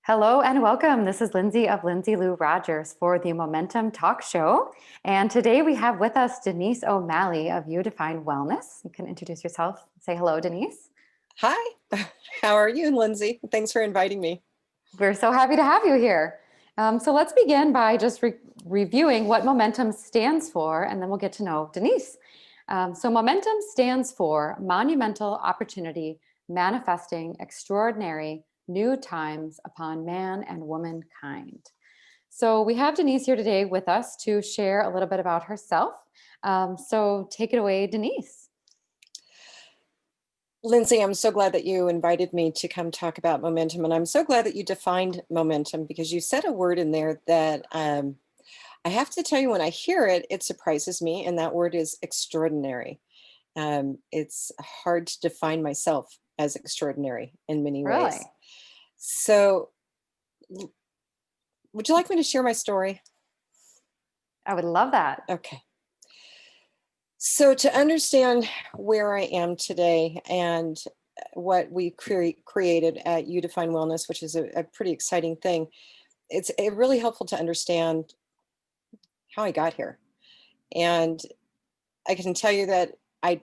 Hello and welcome. This is Lindsay of Lindsay Lou Rogers for the Momentum Talk Show. And today we have with us Denise O'Malley of You Define Wellness. You can introduce yourself. Say hello, Denise. Hi, how are you, Lindsay? Thanks for inviting me. We're so happy to have you here. So let's begin by just reviewing what Momentum stands for, and then we'll get to know Denise. So Momentum stands for Monumental Opportunity Manifesting Extraordinary New Times Upon Man and Womankind. So we have Denise here today with us to share a little bit about herself. So take it away, Denise. Lindsay, I'm so glad that you invited me to come talk about momentum. And I'm so glad that you defined momentum because you said a word in there that I have to tell you, when I hear it, it surprises me. And that word is extraordinary. It's hard to define myself as extraordinary in many ways. Really? So would you like me to share my story? I would love that. Okay. So to understand where I am today and what we created at You Define Wellness, which is a pretty exciting thing, it's really helpful to understand how I got here. And I can tell you that I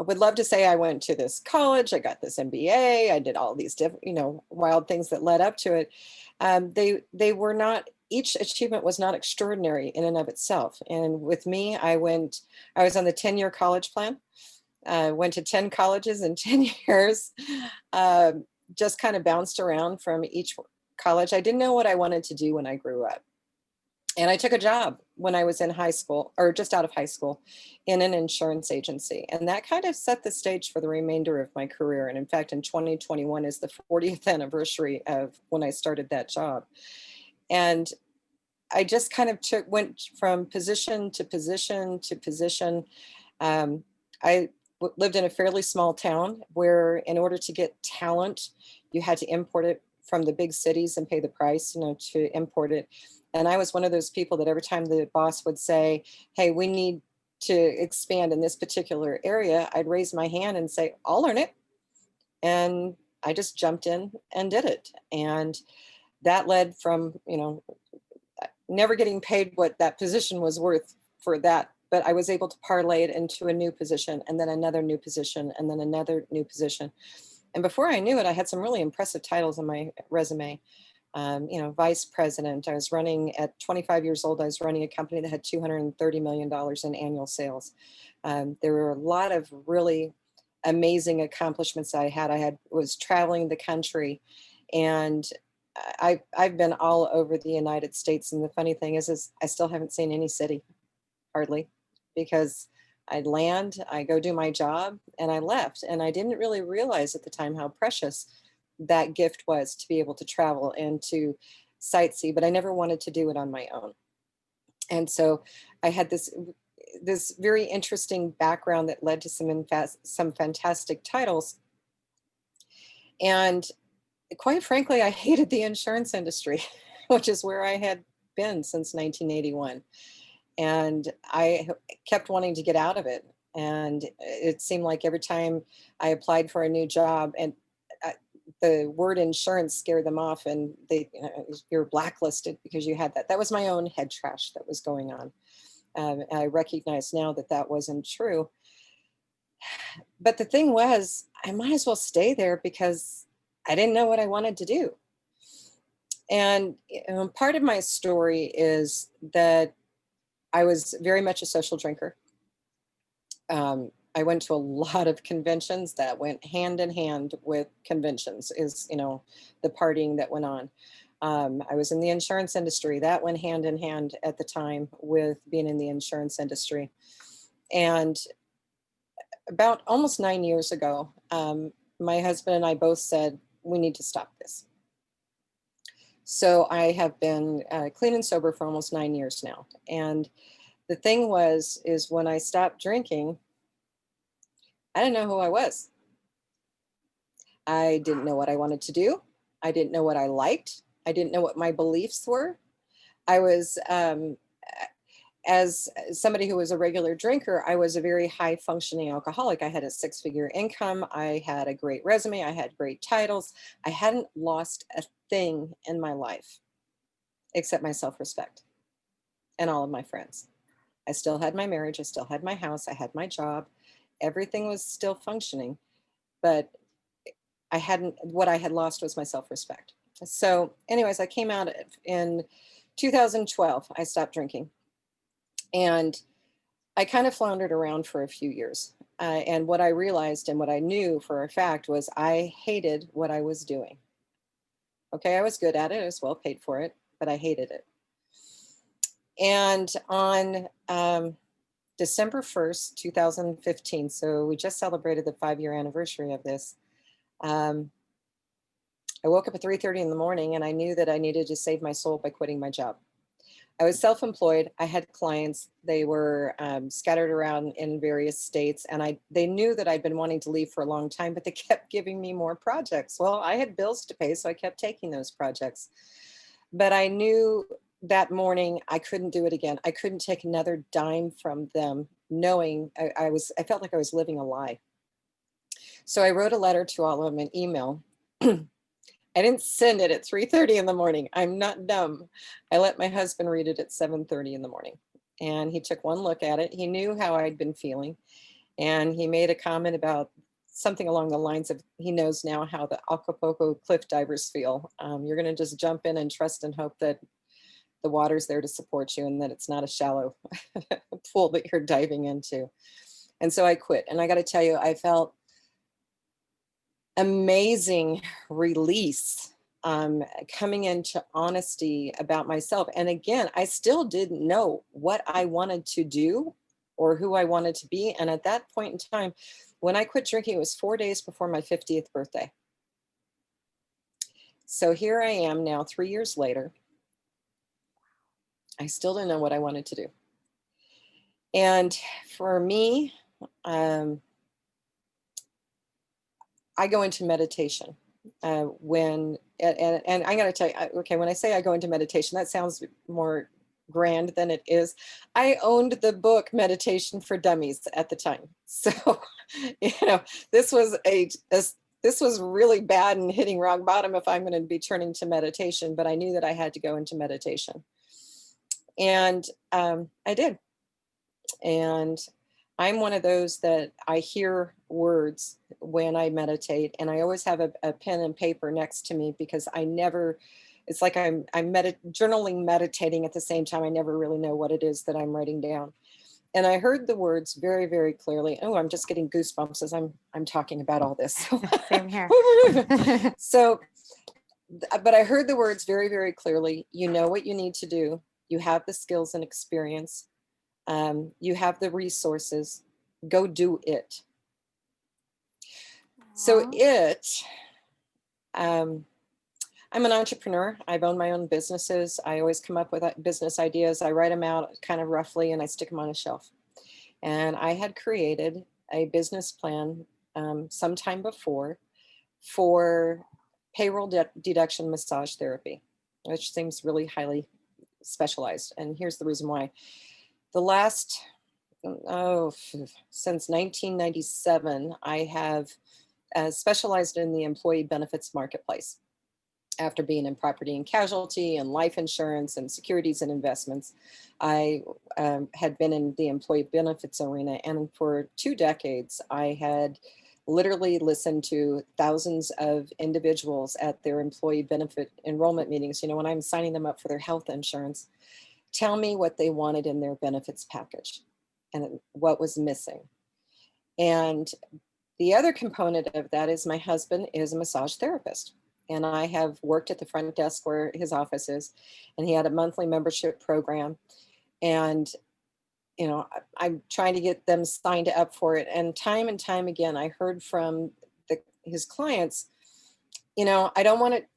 would love to say I went to this college, I got this MBA, I did all these different, wild things that led up to it. They were not. Each achievement was not extraordinary in and of itself. And with me, I was on the 10-year college plan. Went to 10 colleges in 10 years, just kind of bounced around from each college. I didn't know what I wanted to do when I grew up. And I took a job when I was in high school, or just out of high school, in an insurance agency. And that kind of set the stage for the remainder of my career. And in fact, in 2021 is the 40th anniversary of when I started that job. And I just kind of went from position to position to position. I lived in a fairly small town where, in order to get talent, you had to import it from the big cities and pay the price, to import it. And I was one of those people that every time the boss would say, "Hey, we need to expand in this particular area," I'd raise my hand and say, "I'll learn it." And I just jumped in and did it. And that led from, never getting paid what that position was worth for that, but I was able to parlay it into a new position, and then another new position, and then another new position. And before I knew it, I had some really impressive titles on my resume. Vice president. I was running at 25 years old. I was running a company that had $230 million in annual sales. There were a lot of really amazing accomplishments I had. Was traveling the country, and I've been all over the United States. And the funny thing is I still haven't seen any city, hardly, because I'd land, I go do my job, and I left. And I didn't really realize at the time how precious that gift was, to be able to travel and to sightsee, but I never wanted to do it on my own. And so I had this very interesting background that led to some fantastic titles. And quite frankly, I hated the insurance industry, which is where I had been since 1981. And I kept wanting to get out of it. And it seemed like every time I applied for a new job, and the word insurance scared them off, and you're blacklisted because you had that. That was my own head trash that was going on. I recognize now that that wasn't true. But the thing was, I might as well stay there because I didn't know what I wanted to do. And part of my story is that I was very much a social drinker. I went to a lot of conventions that went hand in hand with conventions, the partying that went on. I was in the insurance industry. That went hand in hand at the time with being in the insurance industry. And about almost 9 years ago, my husband and I both said, we need to stop this. So I have been clean and sober for almost 9 years now. And the thing is when I stopped drinking, I didn't know who I was. I didn't know what I wanted to do. I didn't know what I liked. I didn't know what my beliefs were. I was, as somebody who was a regular drinker, I was a very high functioning alcoholic. I had a 6-figure income. I had a great resume. I had great titles. I hadn't lost a thing in my life except my self-respect and all of my friends. I still had my marriage. I still had my house. I had my job. Everything was still functioning, but what I had lost was my self-respect. So anyways, I came out in 2012. I stopped drinking, and I kind of floundered around for a few years. And what I realized and what I knew for a fact was I hated what I was doing. Okay, I was good at it. I was well paid for it, but I hated it. And on December 1st, 2015, so we just celebrated the 5-year anniversary of this, I woke up at 3:30 in the morning and I knew that I needed to save my soul by quitting my job. I was self-employed. I had clients. They were scattered around in various states, and they knew that I'd been wanting to leave for a long time, but they kept giving me more projects. Well, I had bills to pay, so I kept taking those projects. But I knew that morning I couldn't do it again. I couldn't take another dime from them, knowing I felt like I was living a lie. So I wrote a letter to all of them, an email. I didn't send it at 3:30 in the morning. I'm not dumb. I let my husband read it at 7:30 in the morning. And he took one look at it. He knew how I'd been feeling. And he made a comment about something along the lines of, he knows now how the Acapulco cliff divers feel. You're going to just jump in and trust and hope that the water's there to support you and that it's not a shallow pool that you're diving into. And so I quit. And I got to tell you, I felt amazing release, coming into honesty about myself. And again, I still didn't know what I wanted to do or who I wanted to be. And at that point in time, when I quit drinking, it was 4 days before my 50th birthday. So here I am now, 3 years later. I still didn't know what I wanted to do. And for me, I go into meditation when, and I got to tell you, okay, when I say I go into meditation, that sounds more grand than it is. I owned the book Meditation for Dummies at the time. So, this was this was really bad and hitting rock bottom if I'm going to be turning to meditation, but I knew that I had to go into meditation. And I did. And I'm one of those that I hear words when I meditate, and I always have a pen and paper next to me because it's like I'm journaling, meditating at the same time. I never really know what it is that I'm writing down. And I heard the words very, very clearly. Oh, I'm just getting goosebumps as I'm talking about all this. Same here. So, but I heard the words very, very clearly. You know what you need to do. You have the skills and experience. You have the resources, go do it. So I'm an entrepreneur. I've owned my own businesses. I always come up with business ideas. I write them out kind of roughly and I stick them on a shelf. And I had created a business plan sometime before for payroll deduction massage therapy, which seems really highly specialized. And here's the reason why. The last, since 1997, I have specialized in the employee benefits marketplace. After being in property and casualty and life insurance and securities and investments, I had been in the employee benefits arena. And for 2 decades, I had literally listened to thousands of individuals at their employee benefit enrollment meetings, when I'm signing them up for their health insurance, tell me what they wanted in their benefits package and what was missing. And the other component of that is my husband is a massage therapist. And I have worked at the front desk where his office is, and he had a monthly membership program. And, I'm trying to get them signed up for it. And time again, I heard from his clients, I don't want it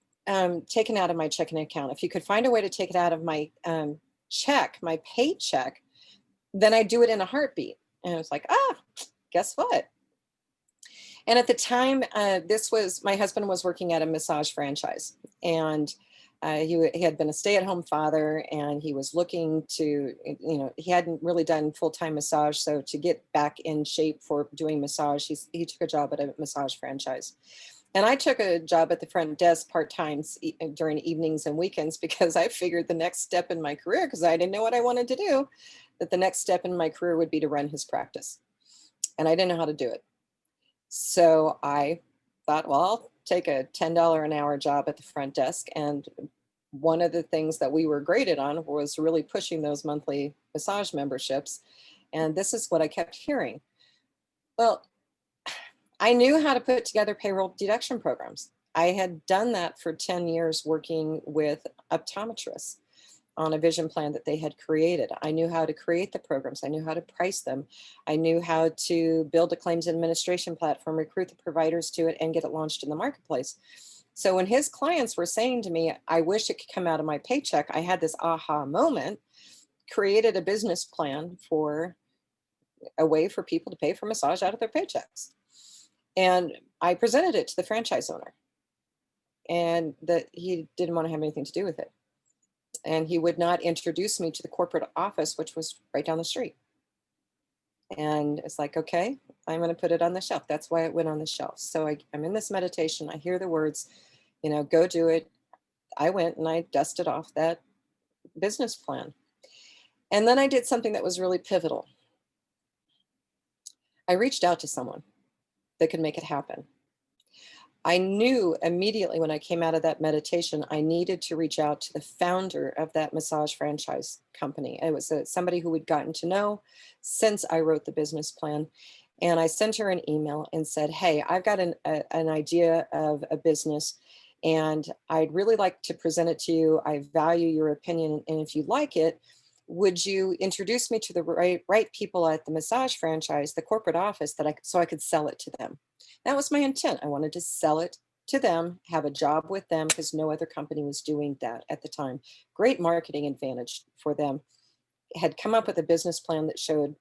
taken out of my checking account. If you could find a way to take it out of my check, my paycheck, then I do it in a heartbeat. And I was like, guess what? And at the time, my husband was working at a massage franchise, and he had been a stay-at-home father, and he was looking to, he hadn't really done full-time massage. So to get back in shape for doing massage, he took a job at a massage franchise. And I took a job at the front desk part-time during evenings and weekends, because I figured the next step in my career, because I didn't know what I wanted to do, that the next step in my career would be to run his practice. And I didn't know how to do it. So I thought, well, I'll take a $10 an hour job at the front desk. And one of the things that we were graded on was really pushing those monthly massage memberships. And this is what I kept hearing. Well, I knew how to put together payroll deduction programs. I had done that for 10 years working with optometrists on a vision plan that they had created. I knew how to create the programs. I knew how to price them. I knew how to build a claims administration platform, recruit the providers to it, and get it launched in the marketplace. So when his clients were saying to me, I wish it could come out of my paycheck, I had this aha moment, created a business plan for a way for people to pay for massage out of their paychecks. And I presented it to the franchise owner, and that he didn't want to have anything to do with it. And he would not introduce me to the corporate office, which was right down the street. And it's like, okay, I'm going to put it on the shelf. That's why it went on the shelf. So I'm in this meditation. I hear the words, go do it. I went and I dusted off that business plan. And then I did something that was really pivotal. I reached out to someone that could make it happen. I knew immediately when I came out of that meditation, I needed to reach out to the founder of that massage franchise company. It was somebody who we'd gotten to know since I wrote the business plan. And I sent her an email and said, hey, I've got an idea of a business, and I'd really like to present it to you. I value your opinion. And if you like it, would you introduce me to the right people at the massage franchise, the corporate office, so I could sell it to them? That was my intent. I wanted to sell it to them, have a job with them, because no other company was doing that at the time. Great marketing advantage for them. Had come up with a business plan that showed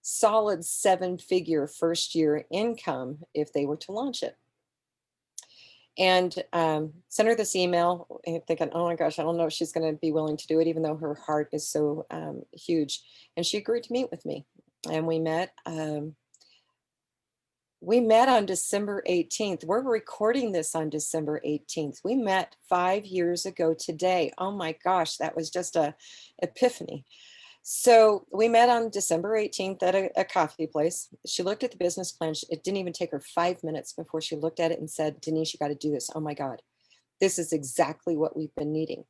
solid 7-figure first year income if they were to launch it. And sent her this email, thinking, oh my gosh, I don't know if she's going to be willing to do it, even though her heart is so huge. And she agreed to meet with me. And we met. We met on December 18th. We're recording this on December 18th. We met 5 years ago today. Oh my gosh, that was just a epiphany. So we met on December 18th at a coffee place. She looked at the business plan. It didn't even take her 5 minutes before she looked at it and said, Denise, you got to do this. Oh my God, this is exactly what we've been needing.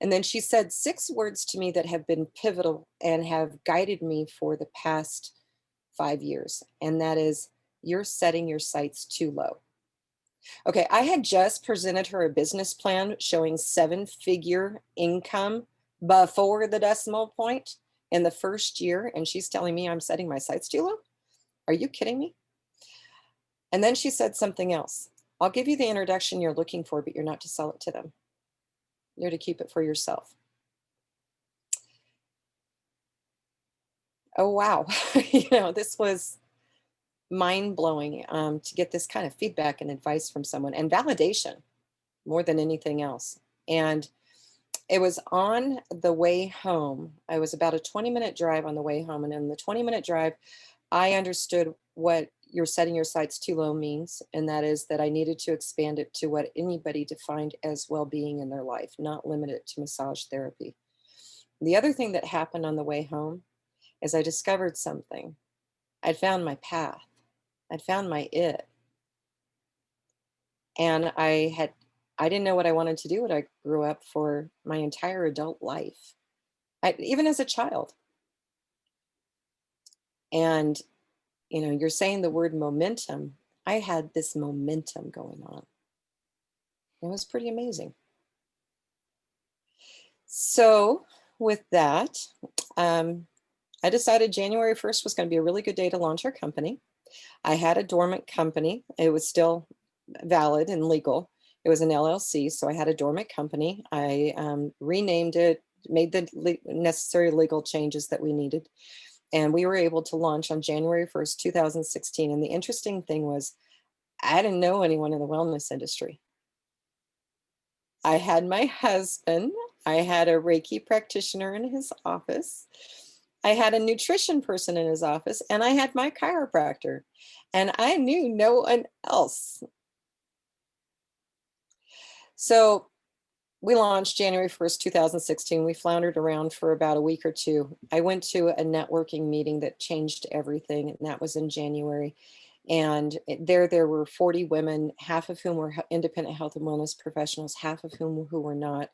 And then she said 6 words to me that have been pivotal and have guided me for the past 5 years. And that is, you're setting your sights too low. Okay, I had just presented her a business plan showing 7-figure income before the decimal point in the first year, and she's telling me I'm setting my sights too low? Are you kidding me? And then she said something else. I'll give you the introduction you're looking for, but you're not to sell it to them. You're to keep it for yourself. Oh, wow. This was mind-blowing to get this kind of feedback and advice from someone, and validation more than anything else. And it was on the way home. I was about a 20-minute drive on the way home. And in the 20-minute drive, I understood what you're setting your sights too low means. And that is that I needed to expand it to what anybody defined as well-being in their life, not limit it to massage therapy. The other thing that happened on the way home is I discovered something. I'd found my path. I'd found my it. And I didn't know what I wanted to do when I grew up for my entire adult life, even as a child. And, you're saying the word momentum. I had this momentum going on. It was pretty amazing. So with that, I decided January 1st was going to be a really good day to launch our company. I had a dormant company. It was still valid and legal. It was an LLC, so I had a dormant company. I renamed it, made the necessary legal changes that we needed, and we were able to launch on January 1st, 2016. And the interesting thing was, I didn't know anyone in the wellness industry. I had my husband, I had a Reiki practitioner in his office, I had a nutrition person in his office, and I had my chiropractor. And I knew no one else. So we launched January 1st, 2016. We floundered around for about a week or two. I went to a networking meeting that changed everything, and that was in January. And there were 40 women, half of whom were independent health and wellness professionals, half of whom who were not.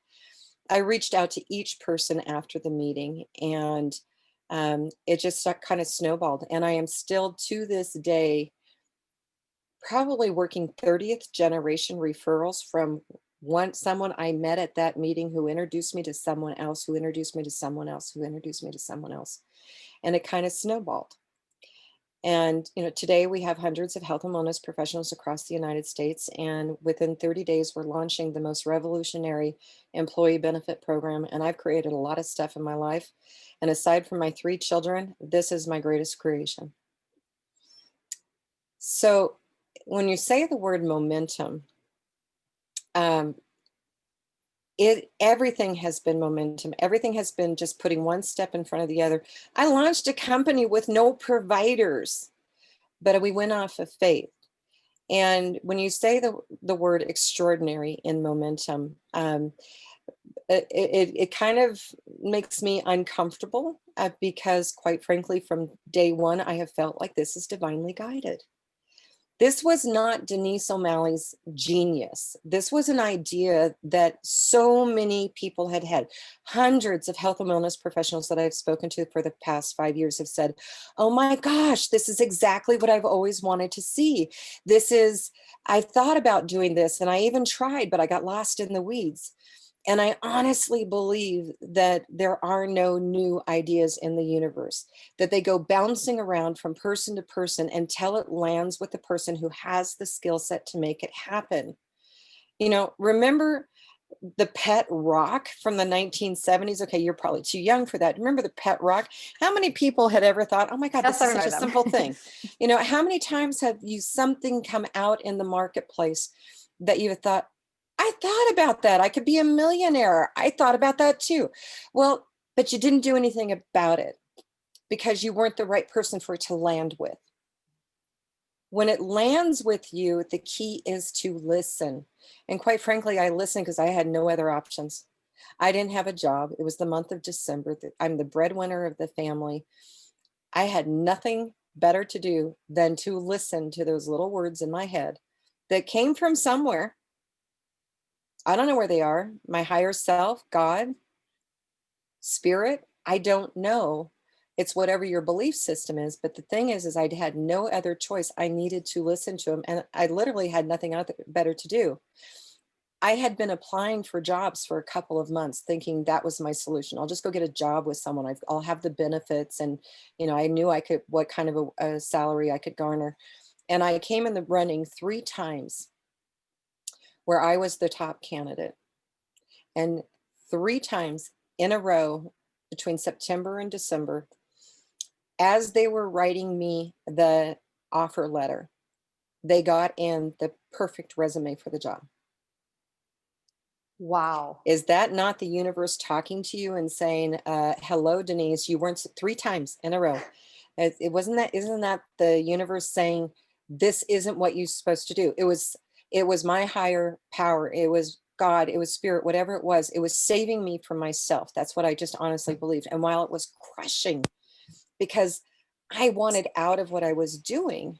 I reached out to each person after the meeting, and it just kind of snowballed. And I am still to this day probably working 30th generation referrals from someone I met at that meeting who introduced me to someone else, who introduced me to someone else, who introduced me to someone else. And it kind of snowballed. And today we have hundreds of health and wellness professionals across the United States. And within 30 days, we're launching the most revolutionary employee benefit program. And I've created a lot of stuff in my life. And aside from my 3 children, this is my greatest creation. So when you say the word momentum, everything has been momentum. Everything has been just putting one step in front of the other. I launched a company with no providers, but we went off of faith. And when you say the word extraordinary in momentum, it kind of makes me uncomfortable because, quite frankly, from day one, I have felt like this is divinely guided. This was not Denise O'Malley's genius. This was an idea that so many people had had. Hundreds of health and wellness professionals that I've spoken to for the past 5 years have said, oh my gosh, this is exactly what I've always wanted to see. I thought about doing this and I even tried, but I got lost in the weeds. And I honestly believe that there are no new ideas in the universe, that they go bouncing around from person to person until it lands with the person who has the skill set to make it happen. Remember the pet rock from the 1970s? Okay, you're probably too young for that. Remember the pet rock? How many people had ever thought, oh my God, Yes, this I is such a remember them. simple thing? How many times have you something come out in the marketplace that you thought, I thought about that. I could be a millionaire. I thought about that too. Well, but you didn't do anything about it because you weren't the right person for it to land with. When it lands with you, the key is to listen. And quite frankly, I listened because I had no other options. I didn't have a job. It was the month of December. I'm the breadwinner of the family. I had nothing better to do than to listen to those little words in my head that came from somewhere. I don't know where they are. My higher self, God, spirit, I don't know. It's whatever your belief system is. But the thing is I had no other choice. I needed to listen to him. And I literally had nothing better to do. I had been applying for jobs for a couple of months thinking that was my solution. I'll just go get a job with someone. I'll have the benefits. And, I knew what kind of a salary I could garner. And I came in the running 3 times where I was the top candidate. And 3 times in a row between September and December, as they were writing me the offer letter, they got in the perfect resume for the job. Wow. Is that not the universe talking to you and saying, hello, Denise, you weren't 3 times in a row? Isn't that the universe saying, this isn't what you're supposed to do? It was my higher power. It was God, it was spirit, whatever it was saving me from myself. That's what I just honestly believed. And while it was crushing because I wanted out of what I was doing,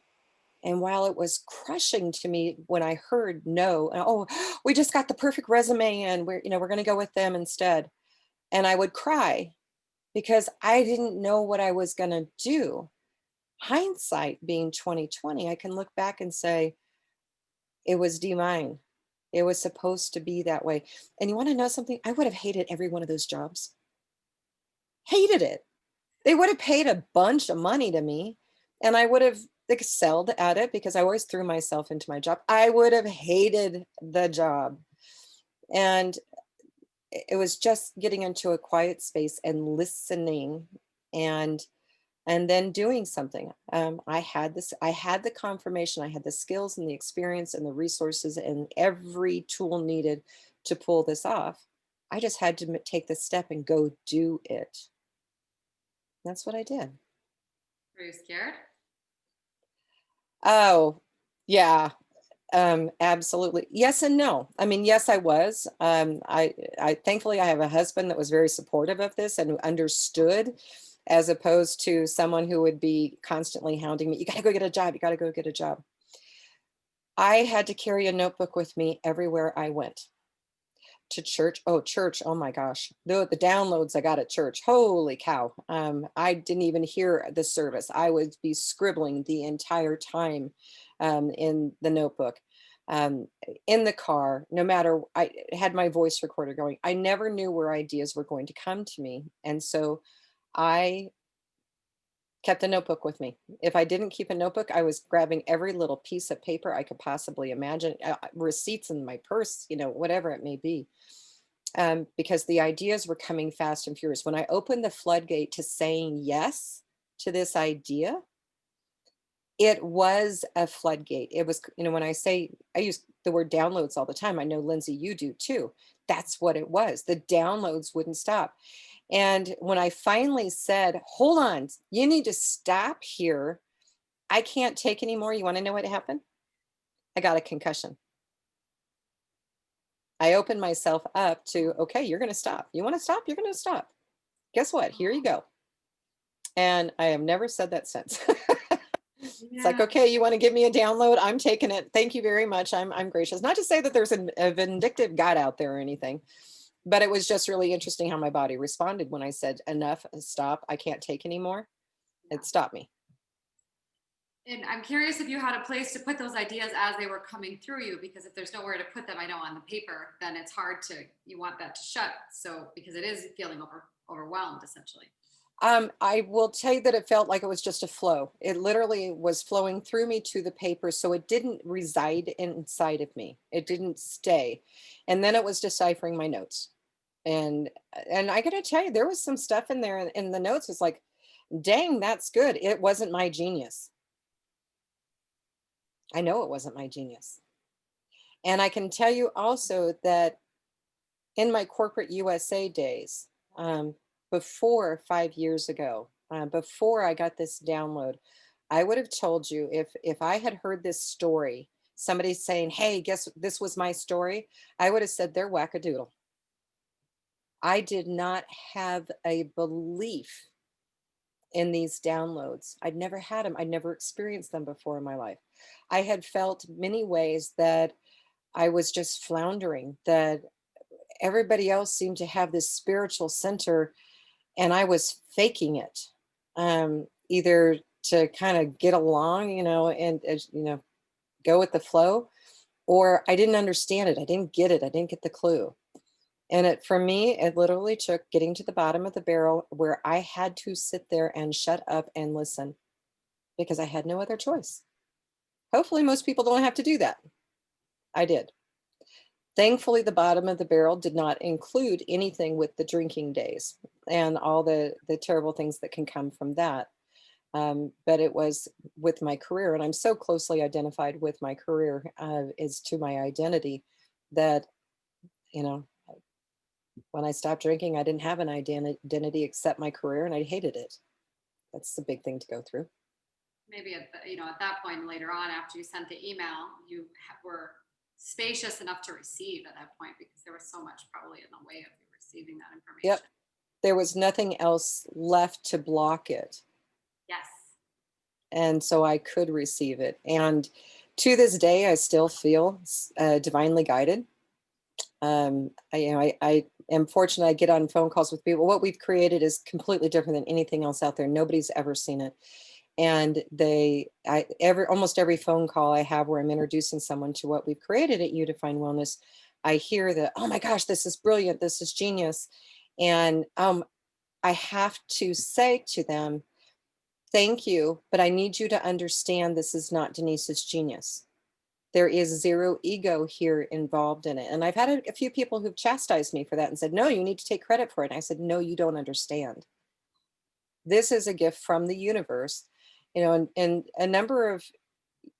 and while it was crushing to me when I heard no, oh, we just got the perfect resume and we're going to go with them instead. And I would cry because I didn't know what I was going to do. Hindsight being 2020, I can look back and say, it was divine. It was supposed to be that way. And you want to know something? I would have hated every one of those jobs. Hated it. They would have paid a bunch of money to me and I would have excelled at it because I always threw myself into my job. I would have hated the job. And it was just getting into a quiet space and listening and and then doing something. I had the confirmation, I had the skills and the experience and the resources and every tool needed to pull this off. I just had to take the step and go do it. That's what I did. Were you scared? Oh, yeah. Absolutely. Yes and no. I mean, yes, I was. I thankfully I have a husband that was very supportive of this and who understood, as opposed to someone who would be constantly hounding me. You got to go get a job. You got to go get a job. I had to carry a notebook with me everywhere I went. To church. Oh, church. Oh my gosh. The downloads I got at church. Holy cow. I didn't even hear the service. I would be scribbling the entire time in the notebook. Um, in the car, no matter, I had my voice recorder going. I never knew where ideas were going to come to me. And so I kept a notebook with me. If I didn't keep a notebook, I was grabbing every little piece of paper I could possibly imagine, receipts in my purse, whatever it may be, because the ideas were coming fast and furious. When I opened the floodgate to saying yes to this idea, it was a floodgate. It was, when I use the word downloads all the time. I know, Lindsay, you do too. That's what it was. The downloads wouldn't stop. And when I finally said, hold on, you need to stop here. I can't take anymore. You want to know what happened? I got a concussion. I opened myself up to, okay, you're going to stop. You want to stop? You're going to stop. Guess what? Here you go. And I have never said that since. It's like, Yeah. okay, you want to give me a download? I'm taking it. Thank you very much. I'm gracious. Not to say that there's a vindictive God out there or anything, but it was just really interesting how my body responded when I said, enough, stop. I can't take anymore. It stopped me. And I'm curious if you had a place to put those ideas as they were coming through you, because if there's nowhere to put them, I know on the paper, then it's hard you want that to shut. So, because it is feeling overwhelmed essentially. I will tell you that it felt like it was just a flow. It literally was flowing through me to the paper. So it didn't reside inside of me. It didn't stay. And then it was deciphering my notes. And I gotta tell you, there was some stuff in there in the notes. It's like, dang, that's good. It wasn't my genius. I know it wasn't my genius. And I can tell you also that in my corporate USA days, before 5 years ago, before I got this download, I would have told you, if I had heard this story, somebody saying, "Hey, guess this was my story," I would have said they're wackadoodle. I did not have a belief in these downloads. I'd never had them. I'd never experienced them before in my life. I had felt many ways that I was just floundering, that everybody else seemed to have this spiritual center and I was faking it, either to kind of get along, and go with the flow, or I didn't understand it. I didn't get it. I didn't get the clue. And for me, it literally took getting to the bottom of the barrel where I had to sit there and shut up and listen because I had no other choice. Hopefully, most people don't have to do that. I did. Thankfully, the bottom of the barrel did not include anything with the drinking days and all the terrible things that can come from that. But it was with my career, and I'm so closely identified with my career, is to my identity, that, you know, when I stopped drinking, I didn't have an identity except my career, and I hated it. That's the big thing to go through. Maybe at that point later on, after you sent the email, you were spacious enough to receive at that point, because there was so much probably in the way of you receiving that information. Yep. There was nothing else left to block it. Yes. And so I could receive it. And to this day, I still feel divinely guided. I am fortunate. I get on phone calls with people. What we've created is completely different than anything else out there. Nobody's ever seen it. And almost every phone call I have where I'm introducing someone to what we've created at You Define Wellness, I hear that, oh my gosh, this is brilliant. This is genius. And I have to say to them, thank you, but I need you to understand this is not Denise's genius. There is zero ego here involved in it. And I've had a few people who've chastised me for that and said, no, you need to take credit for it. And I said, no, you don't understand. this is a gift from the universe, and a number of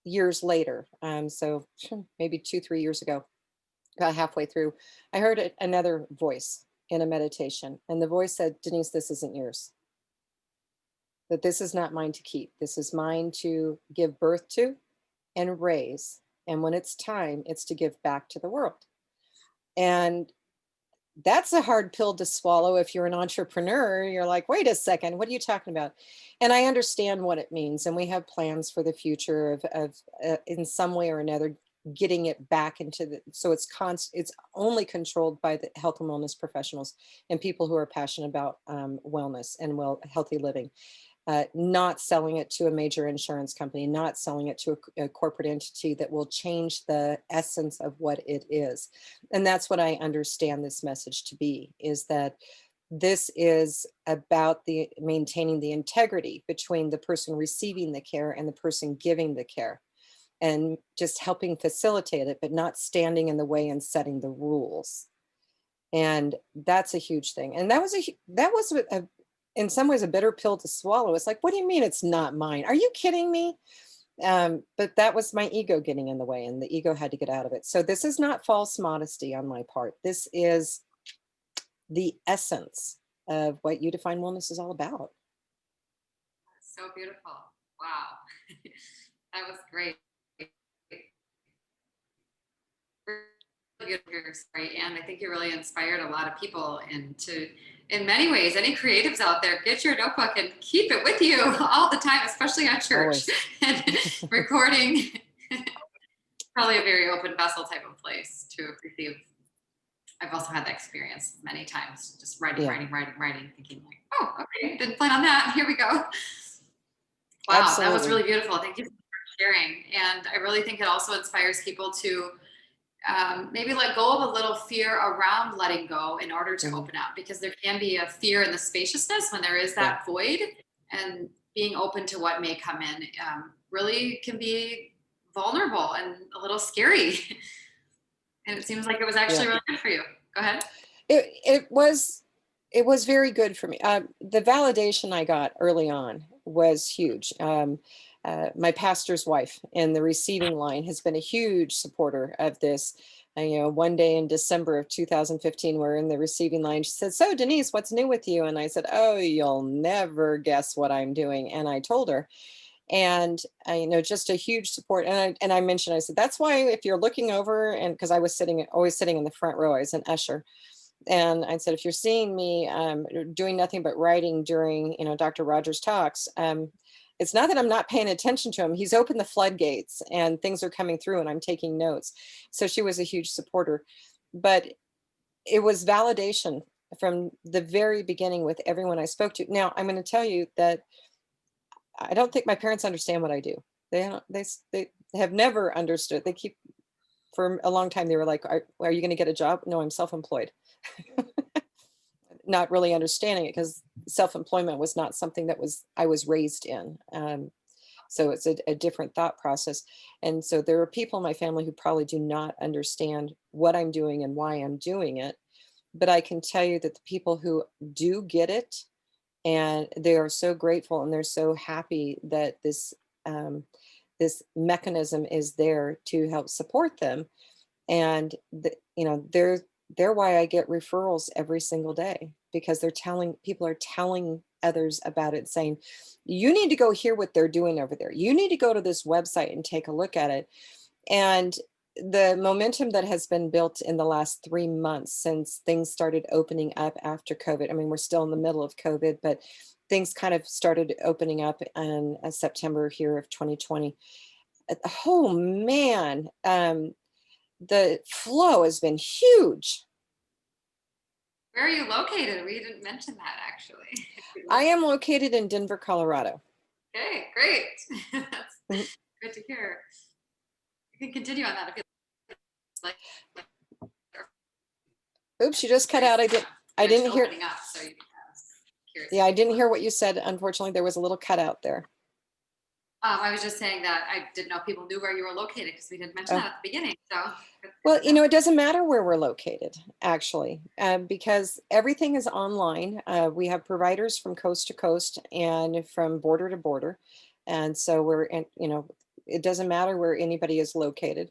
years later, so maybe 2, 3 years ago, about halfway through, I heard another voice in a meditation. And the voice said, Denise, this isn't yours. That this is not mine to keep. This is mine to give birth to and raise. And when it's time, it's to give back to the world. And that's a hard pill to swallow if you're an entrepreneur. You're like, wait a second, what are you talking about? And I understand what it means. And we have plans for the future of in some way or another, getting it back into so it's only controlled by the health and wellness professionals and people who are passionate about wellness and healthy living. Not selling it to a major insurance company, not selling it to a corporate entity that will change the essence of what it is. And that's what I understand this message to be, is that this is about maintaining the integrity between the person receiving the care and the person giving the care, and just helping facilitate it, but not standing in the way and setting the rules. And that's a huge thing. And that was in some ways a bitter pill to swallow. It's like, what do you mean it's not mine? Are you kidding me? But that was my ego getting in the way, and the ego had to get out of it. So this is not false modesty on my part. This is the essence of what You Define Wellness is all about. So beautiful. Wow. That was great. Beautiful story, and I think you really inspired a lot of people. And in many ways, any creatives out there, get your notebook and keep it with you all the time, especially at church. And recording, probably a very open vessel type of place to receive. I've also had that experience many times, just writing, thinking like, oh, okay, didn't plan on that. Here we go. Wow, absolutely. That was really beautiful. Thank you for sharing. And I really think it also inspires people to maybe let go of a little fear around letting go in order to open up, because there can be a fear in the spaciousness when there is that void, and being open to what may come in really can be vulnerable and a little scary. And it seems like it was actually really good for you. Go ahead. It was very good for me. The validation I got early on was huge. My pastor's wife in the receiving line has been a huge supporter of this. One day in December of 2015, we're in the receiving line. She said, so Denise, what's new with you? And I said, oh, you'll never guess what I'm doing. And I told her, and just a huge support. And I mentioned, I said, that's why if you're looking over, and because I was always sitting in the front row, I was an usher. And I said, if you're seeing me doing nothing but writing during, Dr. Rogers' talks, it's not that I'm not paying attention to him. He's opened the floodgates and things are coming through and I'm taking notes. So she was a huge supporter. But it was validation from the very beginning with everyone I spoke to. Now, I'm going to tell you that I don't think my parents understand what I do. They have never understood. They keep, for a long time, they were like, are you going to get a job? No, I'm self-employed. Not really understanding it, because self-employment was not something that I was raised in. So it's a different thought process. And so there are people in my family who probably do not understand what I'm doing and why I'm doing it. But I can tell you that the people who do get it, and they are so grateful and they're so happy that this mechanism is there to help support them. And they're why I get referrals every single day, because people are telling others about it, saying, you need to go hear what they're doing over there. You need to go to this website and take a look at it. And the momentum that has been built in the last 3 months since things started opening up after COVID. I mean, we're still in the middle of COVID, but things kind of started opening up in September here of 2020. Oh man, the flow has been huge. Where are you located? We didn't mention that, actually. I am located in Denver, Colorado. Okay, great. That's good to hear. You can continue on that if you like. Oops, you just cut out. I didn't hear. Up, so yeah, I didn't hear what you said. Unfortunately, there was a little cutout there. I was just saying that I didn't know if people knew where you were located because we didn't mention Oh, that at the beginning. So well, good to know. it doesn't matter where we're located, actually, because everything is online. We have providers from coast to coast and from border to border. And so it doesn't matter where anybody is located.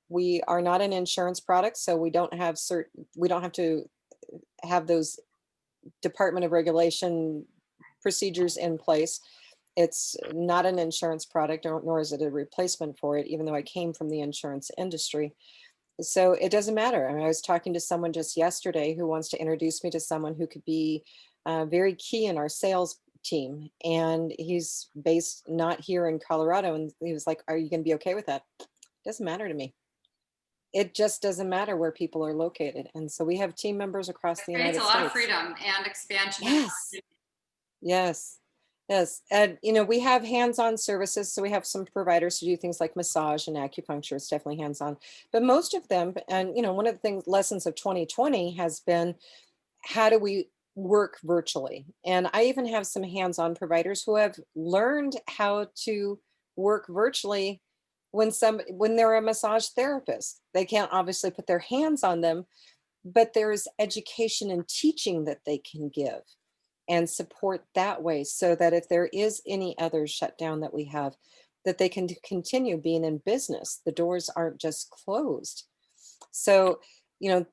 We are not an insurance product, so we don't have to have those Department of Regulation procedures in place. It's not an insurance product, nor is it a replacement for it, even though I came from the insurance industry. So it doesn't matter. I mean, I was talking to someone just yesterday who wants to introduce me to someone who could be very key in our sales team. And he's based not here in Colorado. And he was like, "Are you going to be okay with that?" Doesn't matter to me. It just doesn't matter where people are located. And so we have team members across It the creates a United lot of States. freedom and expansion and Yes. Yes. Yes. And, we have hands-on services. So we have some providers to do things like massage and acupuncture. It's definitely hands-on. But most of them, and, one of the lessons of 2020 has been, how do we work virtually? And I even have some hands-on providers who have learned how to work virtually when they're a massage therapist. They can't obviously put their hands on them, but there's education and teaching that they can give and support that way, so that if there is any other shutdown that we have, that they can continue being in business. The doors aren't just closed. So, you know,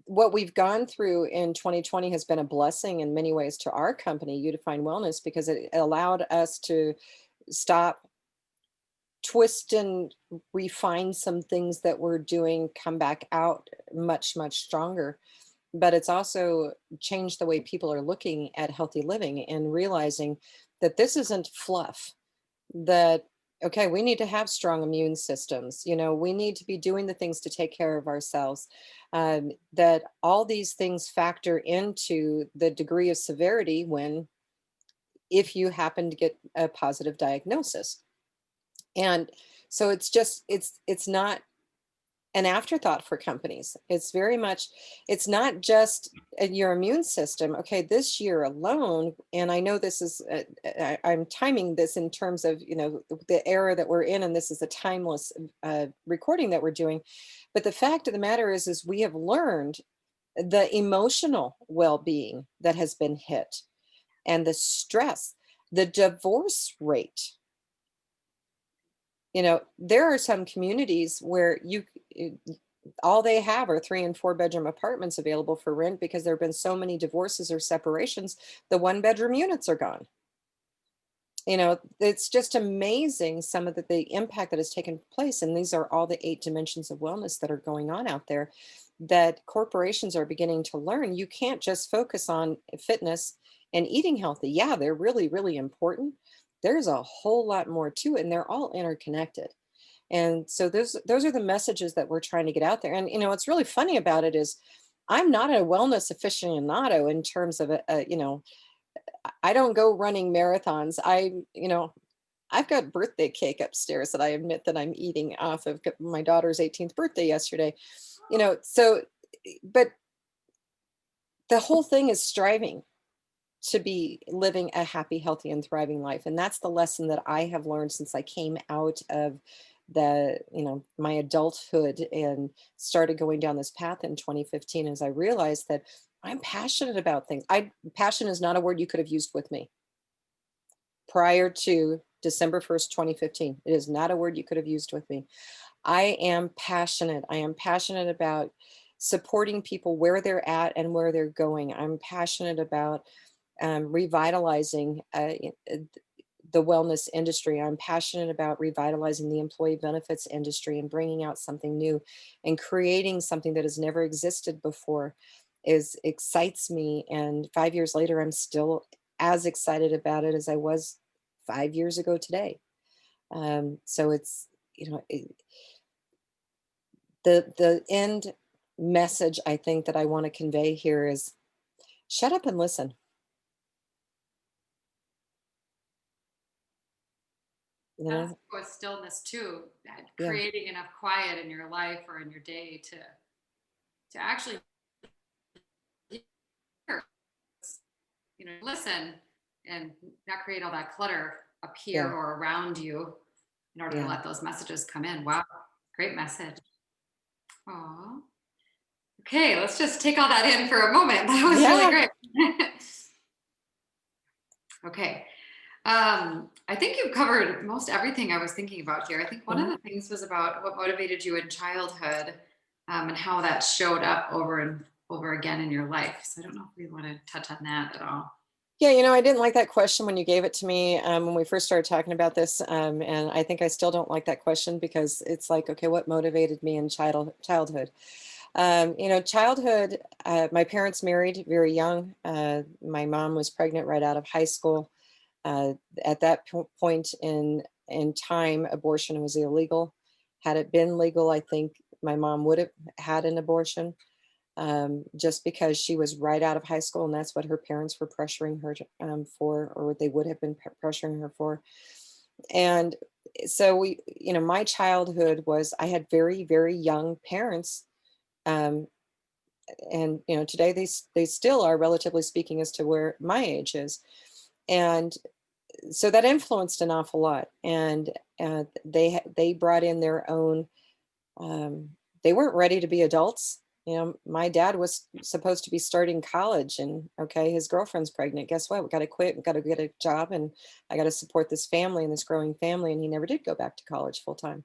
what we've gone through in 2020 has been a blessing in many ways to our company, Udefine Wellness, because it allowed us to stop, twist, and refine some things that we're doing, come back out much, much stronger. But it's also changed the way people are looking at healthy living and realizing that this isn't fluff. That, okay, we need to have strong immune systems. We need to be doing the things to take care of ourselves. That all these things factor into the degree of severity if you happen to get a positive diagnosis. And so it's not an afterthought for companies. It's very much, it's not just your immune system. Okay, this year alone, and I know this is, I'm timing this in terms of, the era that we're in, and this is a timeless recording that we're doing. But the fact of the matter is we have learned the emotional well-being that has been hit, and the stress, the divorce rate. There are some communities where all they have are 3 and 4 bedroom apartments available for rent because there have been so many divorces or separations. The 1 bedroom units are gone. It's just amazing some of the impact that has taken place. And these are all the 8 dimensions of wellness that are going on out there that corporations are beginning to learn. You can't just focus on fitness and eating healthy. Yeah, they're really, really important. There's a whole lot more to it, and they're all interconnected. And so those are the messages that we're trying to get out there. And what's really funny about it is I'm not a wellness aficionado in terms of I don't go running marathons. I've got birthday cake upstairs that I admit that I'm eating off of my daughter's 18th birthday yesterday. So but the whole thing is striving to be living a happy, healthy, and thriving life. And that's the lesson that I have learned since I came out of my adulthood and started going down this path in 2015, as I realized that I'm passionate about things. Passion is not a word you could have used with me prior to December 1st, 2015. It is not a word you could have used with me. I am passionate. I am passionate about supporting people where they're at and where they're going. I'm passionate about revitalizing the wellness industry. I'm passionate about revitalizing the employee benefits industry and bringing out something new and creating something that has never existed before. Excites me. And 5 years later, I'm still as excited about it as I was 5 years ago today. So it's, the end message I think that I want to convey here is shut up and listen. You That's know, with stillness too, yeah. creating enough quiet in your life or in your day to actually hear, listen and not create all that clutter appear Yeah. or around you in order to Yeah. let those messages come in. Wow, great message. Aw. Okay, let's just take all that in for a moment. That was really Yeah. great. Okay. I think you've covered most everything I was thinking about here. I think one of Mhm. the things was about what motivated you in childhood, and how that showed up over and over again in your life. So I don't know if we want to touch on that at all. Yeah, I didn't like that question when you gave it to me when we first started talking about this, and I think I still don't like that question because it's like, okay, what motivated me in childhood? Childhood. My parents married very young. My mom was pregnant right out of high school. Uh, at that point in time, abortion was illegal. Had it been legal, I think my mom would have had an abortion, just because she was right out of high school, and that's what her parents were pressuring her for, or what they would have been pressuring her for. And so my childhood was, I had very, very young parents. Um, and today they still are, relatively speaking, as to where my age is. And so that influenced an awful lot. And they brought in their own. um, they weren't ready to be adults. My dad was supposed to be starting college, and okay, his girlfriend's pregnant. Guess what? We got to quit. We got to get a job, and I got to support this family and this growing family. And he never did go back to college full time.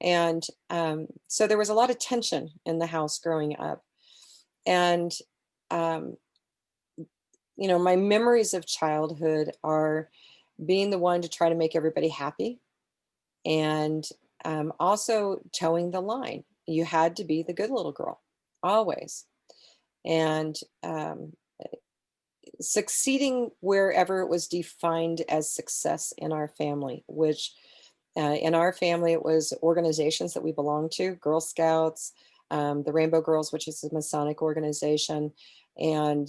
And so there was a lot of tension in the house growing up. And um, my memories of childhood are being the one to try to make everybody happy, and also towing the line. You had to be the good little girl, always. And succeeding wherever it was defined as success in our family, which in our family, it was organizations that we belonged to: Girl Scouts, the Rainbow Girls, which is a Masonic organization. And,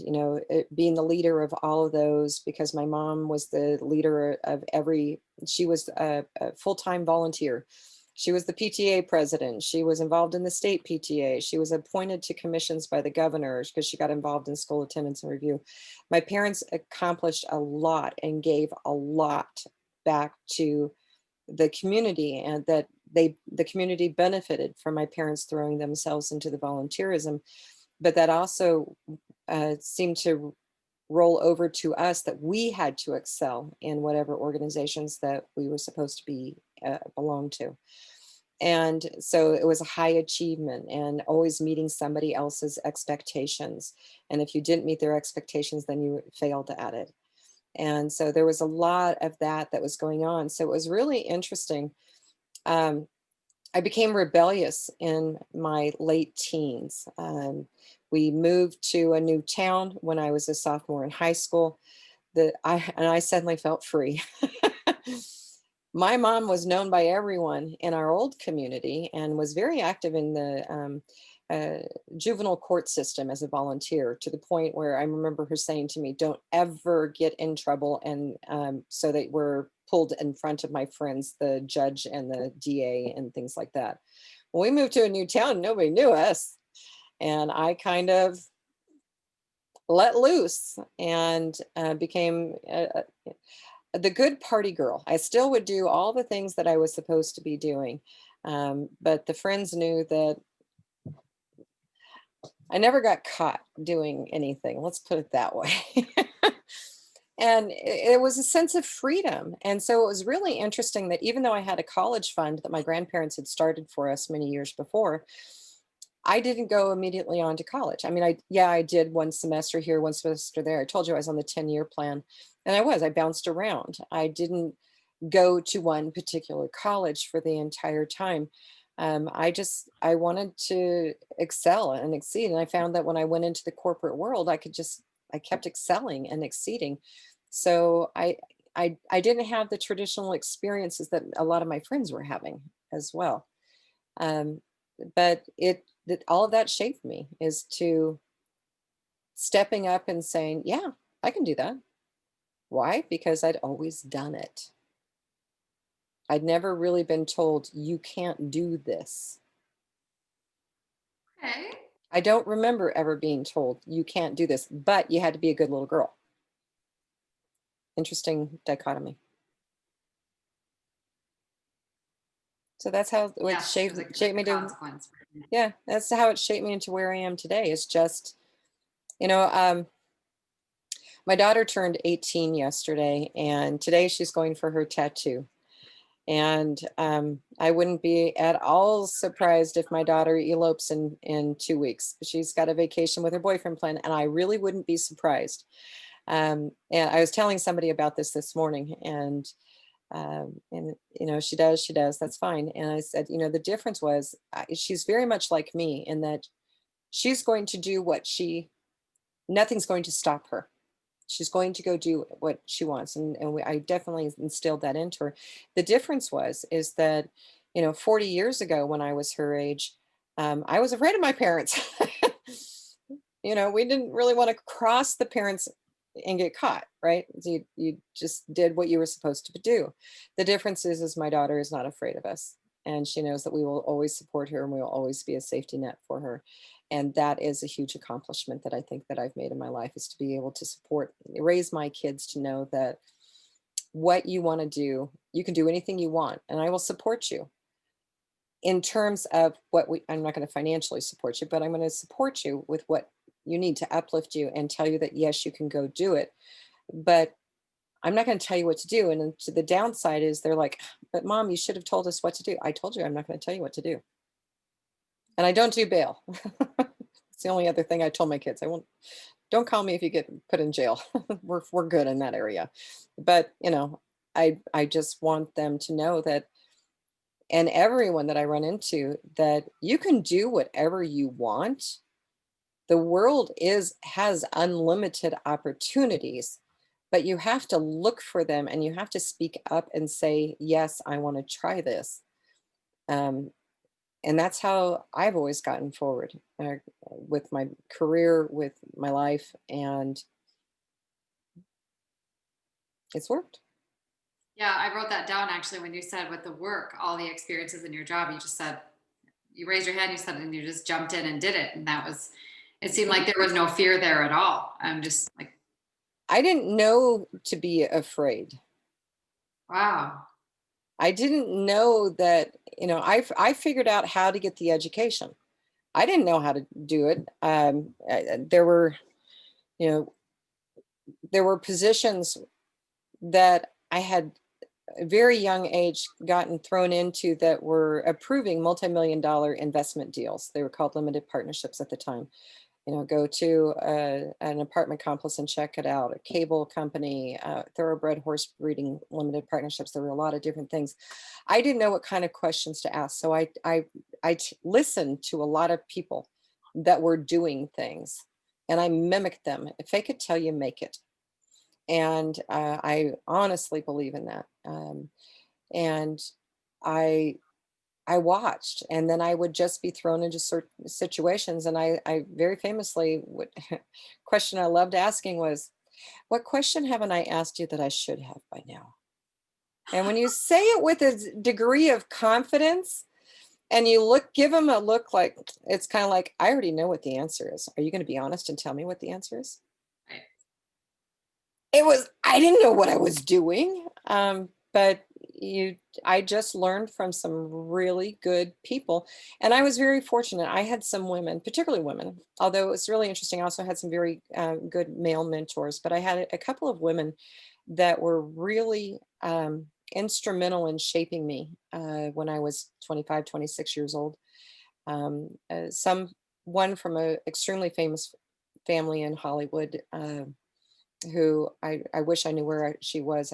being the leader of all of those, because my mom was the leader of she was a full-time volunteer. She was the PTA president. She was involved in the state PTA. She was appointed to commissions by the governor because she got involved in school attendance and review. My parents accomplished a lot and gave a lot back to the community, and that the community benefited from my parents throwing themselves into the volunteerism. But that also seemed to roll over to us, that we had to excel in whatever organizations that we were supposed to be belong to. And so it was a high achievement and always meeting somebody else's expectations. And if you didn't meet their expectations, then you failed at it. And so there was a lot of that was going on. So it was really interesting. Um, I became rebellious in my late teens. We moved to a new town when I was a sophomore in high school. I suddenly felt free. My mom was known by everyone in our old community and was very active in the uh, juvenile court system as a volunteer, to the point where I remember her saying to me, "Don't ever get in trouble." And so they were pulled in front of my friends, the judge and the DA and things like that. Well, we moved to a new town, nobody knew us. And I kind of let loose and became the good party girl. I still would do all the things that I was supposed to be doing. But the friends knew that I never got caught doing anything. Let's put it that way. And it was a sense of freedom. And so it was really interesting that even though I had a college fund that my grandparents had started for us many years before, I didn't go immediately on to college. I mean, I did one semester here, one semester there. I told you I was on the 10-year plan, and I bounced around. I didn't go to one particular college for the entire time. I wanted to excel and exceed. And I found that when I went into the corporate world, I kept excelling and exceeding. So I didn't have the traditional experiences that a lot of my friends were having as well. Um, but all of that shaped me, is to stepping up and saying, yeah, I can do that. Why? Because I'd always done it. I'd never really been told, you can't do this. Okay. I don't remember ever being told, you can't do this, but you had to be a good little girl. Interesting dichotomy. So that's how it Yes, it was shaped a me to, consequence. yeah, that's how it shaped me into where I am today. It's just, you know, my daughter turned 18 yesterday, and today she's going for her tattoo. And I wouldn't be at all surprised if my daughter elopes in 2 weeks. She's got a vacation with her boyfriend planned, and I really wouldn't be surprised. And I was telling somebody about this morning, and she does, that's fine. And I said, the difference was, she's very much like me in that she's going to do nothing's going to stop her. She's going to go do what she wants. And I definitely instilled that into her. The difference is that, 40 years ago when I was her age, I was afraid of my parents. We didn't really want to cross the parents and get caught, right? So you just did what you were supposed to do. The difference is my daughter is not afraid of us. And she knows that we will always support her and we will always be a safety net for her. And that is a huge accomplishment that I think that I've made in my life, is to be able to raise my kids to know that what you want to do, you can do anything you want, and I will support you in terms of I'm not going to financially support you, but I'm going to support you with what you need to uplift you and tell you that, yes, you can go do it. But I'm not going to tell you what to do. And then to the downside is they're like, but mom, you should have told us what to do. I told you I'm not going to tell you what to do. And I don't do bail. It's the only other thing I told my kids. Don't call me if you get put in jail. we're good in that area. But, I just want them to know that, and everyone that I run into, that you can do whatever you want. The world has unlimited opportunities, but you have to look for them and you have to speak up and say, yes, I want to try this. And that's how I've always gotten forward, with my career, with my life, and it's worked. Yeah, I wrote that down actually when you said with the work, all the experiences in your job, you just said, you raised your hand, you said, and you just jumped in and did it. And it seemed like there was no fear there at all. I'm just like, I didn't know to be afraid. wow. I didn't know that, I figured out how to get the education. I didn't know how to do it. There were, you know, there were positions that I had a very young age gotten thrown into that were approving multi-million-dollar investment deals. They were called limited partnerships at the time. Go to an apartment complex and check it out. A cable company, thoroughbred horse breeding limited partnerships. There were a lot of different things. I didn't know what kind of questions to ask, so I listened to a lot of people that were doing things, and I mimicked them. Fake it till you make it, and I honestly believe in that. And I I watched, and then I would just be thrown into certain situations. And I very famously would question I loved asking was, "What question haven't I asked you that I should have by now?" And when you say it with a degree of confidence, and you give them a look like it's kind of like, I already know what the answer is. Are you going to be honest and tell me what the answer is? Right. I didn't know what I was doing. But I just learned from some really good people. And I was very fortunate. I had some women, particularly women, although it was really interesting. I also had some very good male mentors, but I had a couple of women that were really instrumental in shaping me when I was 25, 26 years old. One from an extremely famous family in Hollywood, who I wish I knew where she was.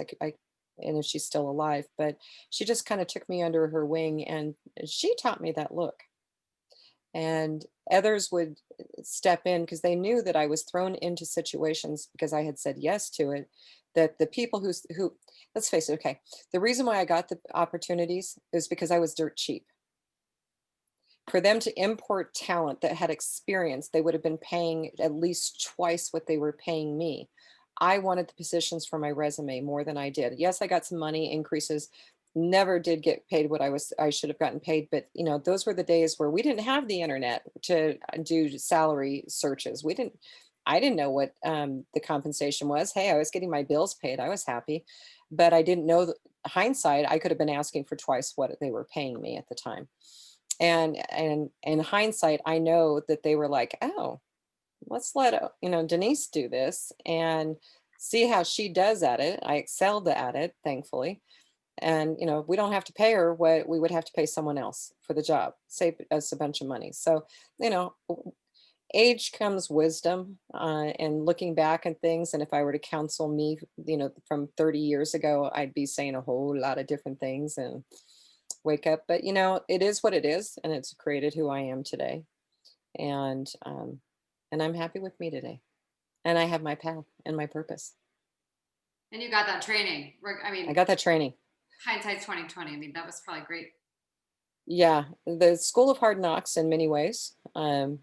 And if she's still alive, but she just kind of took me under her wing, and she taught me that look. And others would step in because they knew that I was thrown into situations because I had said yes to it. That the people who let's face it, okay, the reason why I got the opportunities is because I was dirt cheap. For them to import talent that had experience, they would have been paying at least twice what they were paying me. I wanted the positions for my resume more than I did. Yes, I got some money increases. Never did get paid what I should have gotten paid, but those were the days where we didn't have the internet to do salary searches. I didn't know what the compensation was. Hey, I was getting my bills paid. I was happy. but I didn't know hindsight, I could have been asking for twice what they were paying me at the time. And in hindsight, I know that they were like, oh, let's let Denise do this and see how she does at it. I excelled at it, thankfully. And we don't have to pay her what we would have to pay someone else for the job, save us a bunch of money. So, you know, age comes wisdom, and looking back and things. And if I were to counsel me, from 30 years ago, I'd be saying a whole lot of different things and wake up. But it is what it is, and it's created who I am today. And I'm happy with me today. And I have my path and my purpose. And you got that training. I I mean, got that training. hindsight's 2020. I mean, that was probably great. Yeah, the School of Hard Knocks in many ways. I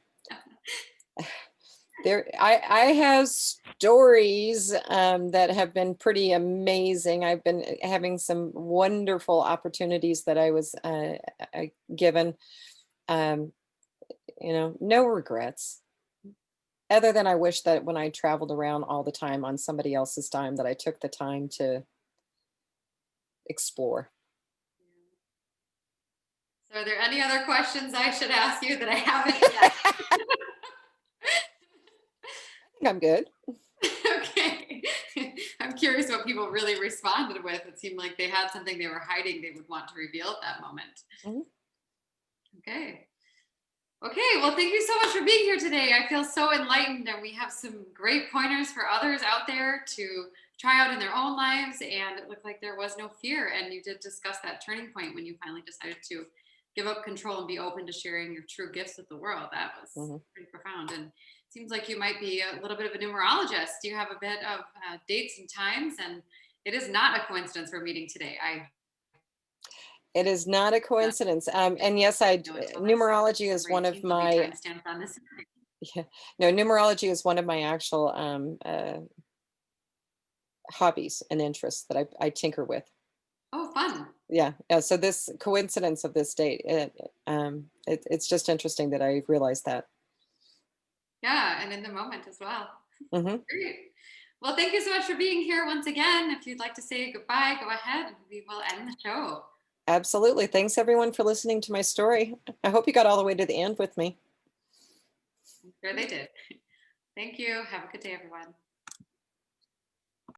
have stories that have been pretty amazing. I've been having some wonderful opportunities that I was given. Um, no regrets. Other than I wish that when I traveled around all the time on somebody else's dime, that I took the time to explore. So are there any other questions I should ask you that I haven't yet? I think I'm good. Okay. I'm curious what people really responded with. It seemed like they had something they were hiding they would want to reveal at that moment. Mhm. Okay. Okay, well, thank you so much for being here today. I feel so enlightened, and we have some great pointers for others out there to try out in their own lives. And it looked like there was no fear. And you did discuss that turning point when you finally decided to give up control and be open to sharing your true gifts with the world. That was pretty profound. And it seems like you might be a little bit of a numerologist. You have a bit of dates and times, and it is not a coincidence we're meeting today. It is not a coincidence. And yes, numerology is one of my On this. yeah, no, numerology is one of my actual hobbies and interests that I tinker with. Oh, fun. Yeah. So this coincidence of this date, it's just interesting that I realized that. Yeah, and in the moment as well. Hmm. Great. Well, thank you so much for being here once again. If you'd like to say goodbye, go ahead, and we will end the show. Absolutely. Thanks everyone for listening to my story. I hope you got all the way to the end with me. I'm sure they did. Thank you. Have a good day, everyone.